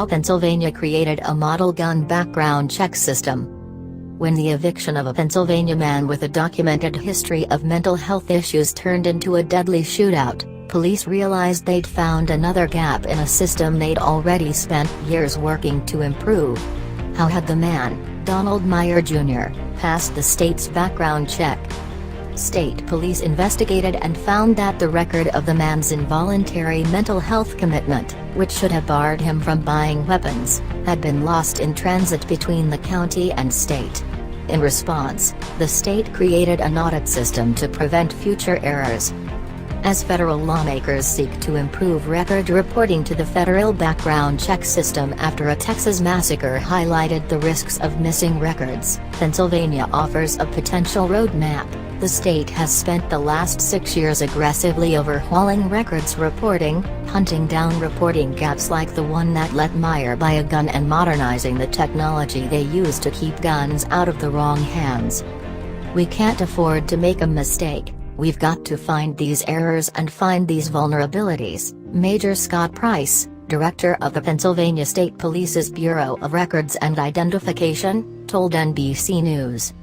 how Pennsylvania created a model gun background check system. When the eviction of a Pennsylvania man with a documented history of mental health issues turned into a deadly shootout, police realized they'd found another gap in a system they'd already spent years working to improve. How had the man, Donald Meyer Jr., passed the state's background check? State police investigated and found that the record of the man's involuntary mental health commitment, which should have barred him from buying weapons, had been lost in transit between the county and state. In response, the state created an audit system to prevent future errors. As federal lawmakers seek to improve record reporting to the federal background check system after a Texas massacre highlighted the risks of missing records, Pennsylvania offers a potential roadmap. The state has spent the last 6 years aggressively overhauling records reporting, hunting down reporting gaps like the one that let Meyer buy a gun and modernizing the technology they use to keep guns out of the wrong hands. We can't afford to make a mistake. We've got to find these errors and find these vulnerabilities, Major Scott Price, director of the Pennsylvania State Police's Bureau of Records and Identification, told NBC News.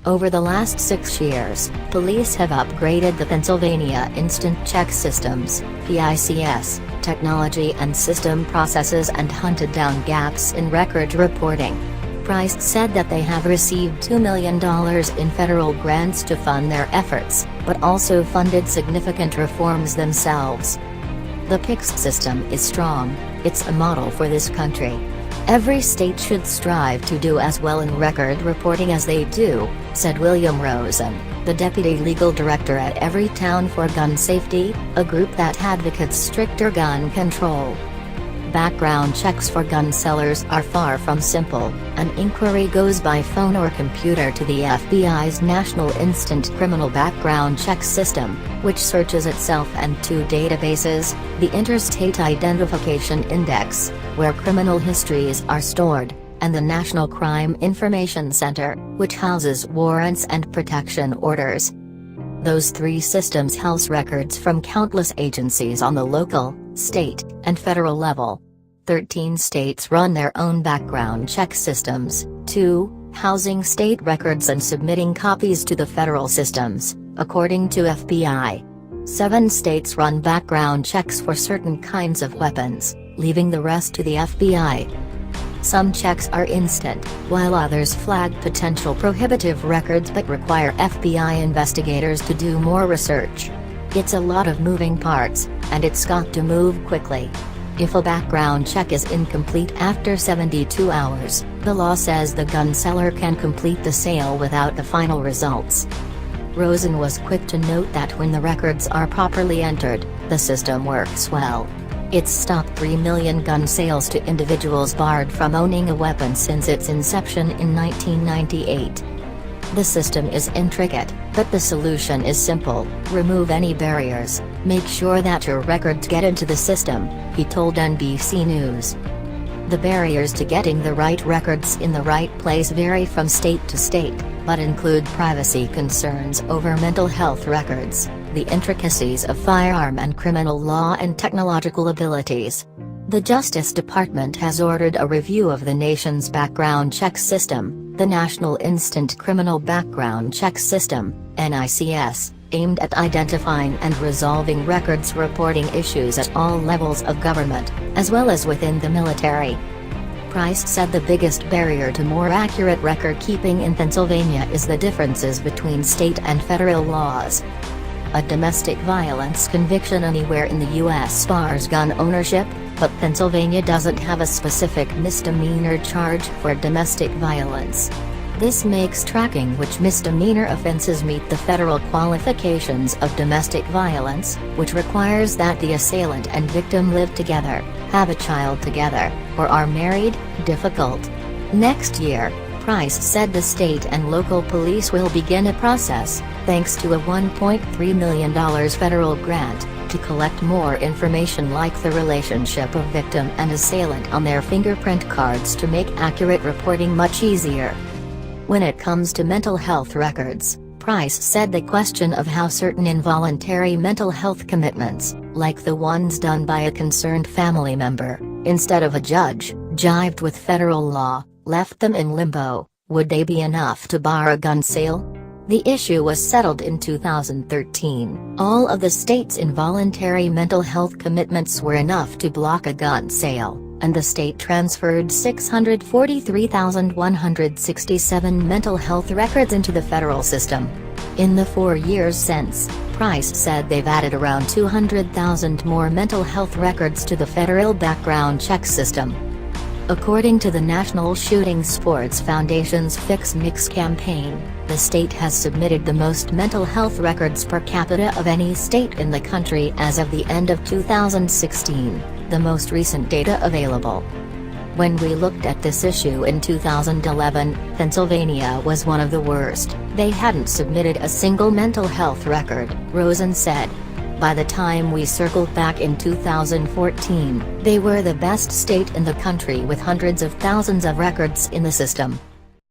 Over the last 6 years, police have upgraded the Pennsylvania Instant Check Systems (PICS) technology and system processes and hunted down gaps in record reporting. Price said that they have received $2 million in federal grants to fund their efforts, but also funded significant reforms themselves. The PICS system is strong, it's a model for this country. Every state should strive to do as well in record reporting as they do, said William Rosen, the deputy legal director at Everytown for Gun Safety, a group that advocates stricter gun control. Background checks for gun sellers are far from simple. An inquiry goes by phone or computer to the FBI's National Instant Criminal Background Check System, which searches itself and 2 databases, the Interstate Identification Index, where criminal histories are stored, and the National Crime Information Center, which houses warrants and protection orders. Those 3 systems house records from countless agencies on the local, state, and federal level. 13 states run their own background check systems, 2, housing state records and submitting copies to the federal systems, according to FBI. 7 states run background checks for certain kinds of weapons, leaving the rest to the FBI. Some checks are instant, while others flag potential prohibitive records but require FBI investigators to do more research. It's a lot of moving parts, and it's got to move quickly. If a background check is incomplete after 72 hours, the law says the gun seller can complete the sale without the final results. Rosen was quick to note that when the records are properly entered, the system works well. It's stopped 3 million gun sales to individuals barred from owning a weapon since its inception in 1998. The system is intricate, but the solution is simple: remove any barriers, make sure that your records get into the system, he told NBC News. The barriers to getting the right records in the right place vary from state to state, but include privacy concerns over mental health records, the intricacies of firearm and criminal law, and technological abilities. The Justice Department has ordered a review of the nation's background check system, the National Instant Criminal Background Check System, NICS, aimed at identifying and resolving records reporting issues at all levels of government, as well as within the military. Price said the biggest barrier to more accurate record keeping in Pennsylvania is the differences between state and federal laws. A domestic violence conviction anywhere in the U.S. bars gun ownership, but Pennsylvania doesn't have a specific misdemeanor charge for domestic violence. This makes tracking which misdemeanor offenses meet the federal qualifications of domestic violence, which requires that the assailant and victim live together, have a child together, or are married, difficult. Next year, Price said the state and local police will begin a process, thanks to a $1.3 million federal grant, to collect more information like the relationship of victim and assailant on their fingerprint cards to make accurate reporting much easier. When it comes to mental health records, Price said the question of how certain involuntary mental health commitments, like the ones done by a concerned family member, Instead of a judge, jived with federal law, left them in limbo. Would they be enough to bar a gun sale? The issue was settled in 2013. All of the state's involuntary mental health commitments were enough to block a gun sale, and the state transferred 643,167 mental health records into the federal system. In the 4 years since, Price said they've added around 200,000 more mental health records to the federal background check system. According to the National Shooting Sports Foundation's Fix Mix campaign, the state has submitted the most mental health records per capita of any state in the country as of the end of 2016, the most recent data available. When we looked at this issue in 2011, Pennsylvania was one of the worst. They hadn't submitted a single mental health record, Rosen said. By the time we circled back in 2014, they were the best state in the country with hundreds of thousands of records in the system.